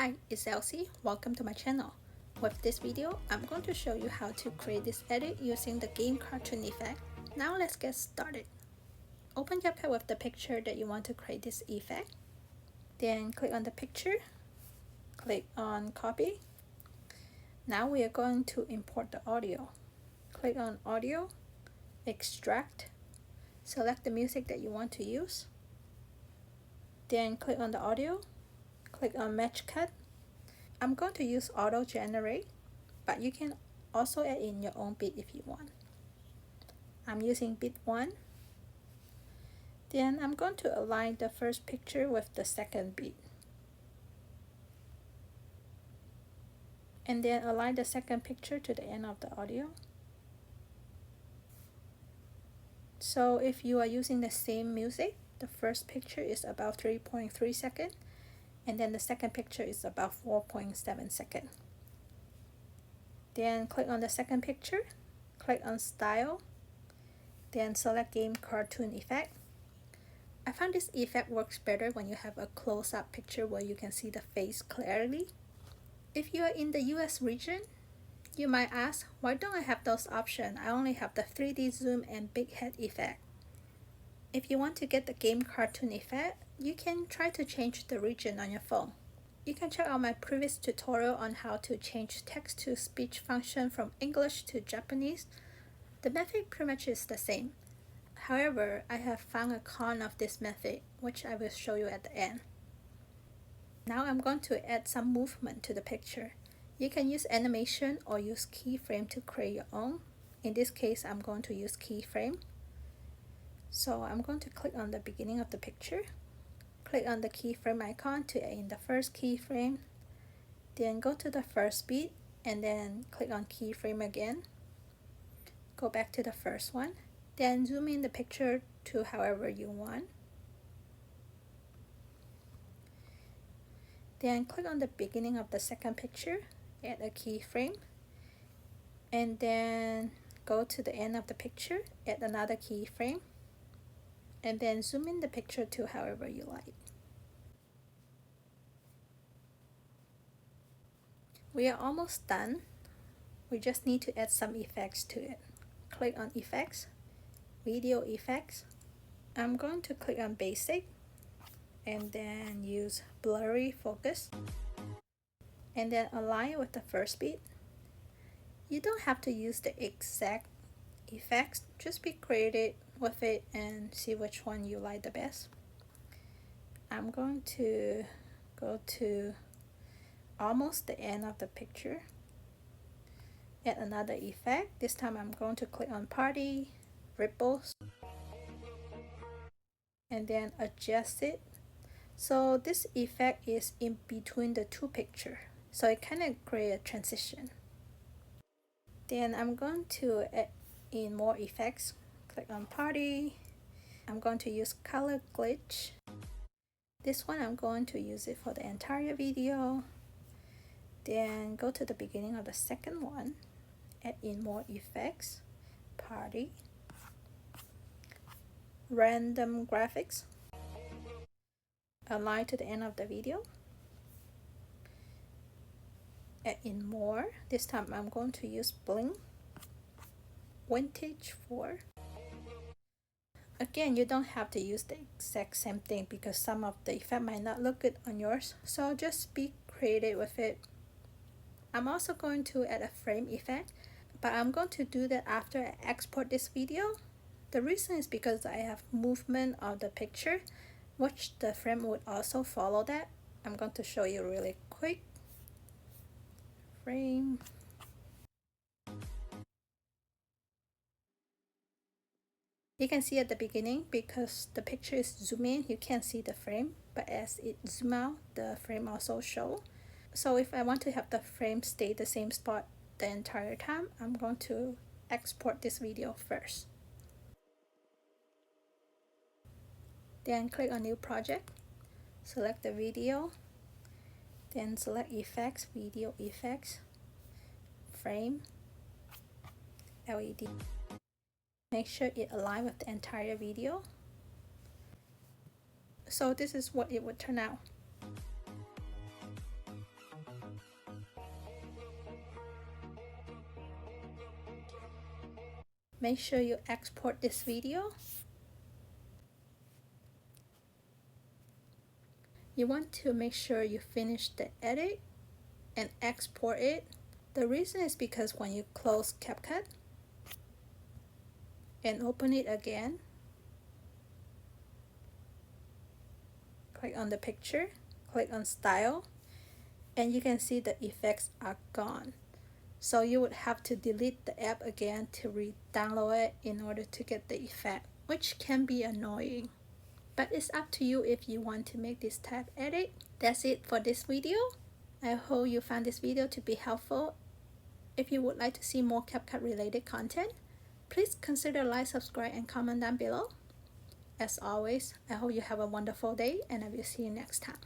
Hi, it's Elsie. Welcome to my channel. With this video, I'm going to show you how to create this edit using the game cartoon effect. Now let's get started. Open CapCut with the picture that you want to create this effect. Then click on the picture. Click on copy. Now we are going to import the audio. Click on audio, extract. Select the music that you want to use. Then click on the audio. Click on match cut. I'm going to use auto generate, but you can also add in your own beat if you want. I'm using beat 1. Then I'm going to align the first picture with the second beat. And then align the second picture to the end of the audio. So if you are using the same music, the first picture is about 3.3 seconds, and then the second picture is about 4.7 seconds. Then click on the second picture, click on style, then select game cartoon effect. I found this effect works better when you have a close-up picture where you can see the face clearly. If you are in the US region, you might ask, why don't I have those options? I only have the 3D zoom and big head effect. If you want to get the game cartoon effect, you can try to change the region on your phone. You can check out my previous tutorial on how to change text-to-speech function from English to Japanese. The method pretty much is the same. However, I have found a con of this method, which I will show you at the end. Now I'm going to add some movement to the picture. You can use animation or use keyframe to create your own. In this case, I'm going to use keyframe. So I'm going to click on the beginning of the picture. Click on the keyframe icon to add in the first keyframe. Then go to the first beat and then click on keyframe again. Go back to the first one. Then zoom in the picture to however you want. Then click on the beginning of the second picture, add a keyframe, and then go to the end of the picture, add another keyframe, and then zoom in the picture to however you like. We are almost done. We just need to add some effects to it. Click on Effects, Video Effects. I'm going to click on Basic and then use Blurry Focus and then align with the first beat. You don't have to use the exact effects, just be creative with it and see which one you like the best. I'm going to go to almost the end of the picture, add another effect. This time I'm going to click on Party, Ripples, and then adjust it. So this effect is in between the two pictures, so it kind of creates a transition. Then I'm going to add in more effects. Click on Party. I'm going to use Color Glitch. This one I'm going to use it for the entire video. Then go to the beginning of the second one, add in more effects, Party, Random Graphics, align to the end of the video, add in more. This time I'm going to use Bling, Vintage 4. Again, you don't have to use the exact same thing because some of the effect might not look good on yours, so just be creative with it. I'm also going to add a frame effect, but I'm going to do that after I export this video. The reason is because I have movement of the picture, which the frame would also follow that. I'm going to show you really quick. Frame. You can see at the beginning, because the picture is zoomed in, you can't see the frame, but as it zoom out, the frame also show. So if I want to have the frame stay the same spot the entire time, I'm going to export this video first. Then click on New Project, select the video, then select Effects, Video Effects, Frame, LED. Make sure it aligns with the entire video. So this is what it would turn out. Make sure you export this video. You want to make sure you finish the edit and export it. The reason is because when you close CapCut and open it again, click on the picture, click on style, and you can see the effects are gone. So you would have to delete the app again to re-download it in order to get the effect, which can be annoying. But it's up to you if you want to make this type edit. That's it for this video. I hope you found this video to be helpful. If you would like to see more CapCut related content, please consider like, subscribe, and comment down below. As always, I hope you have a wonderful day, and I will see you next time.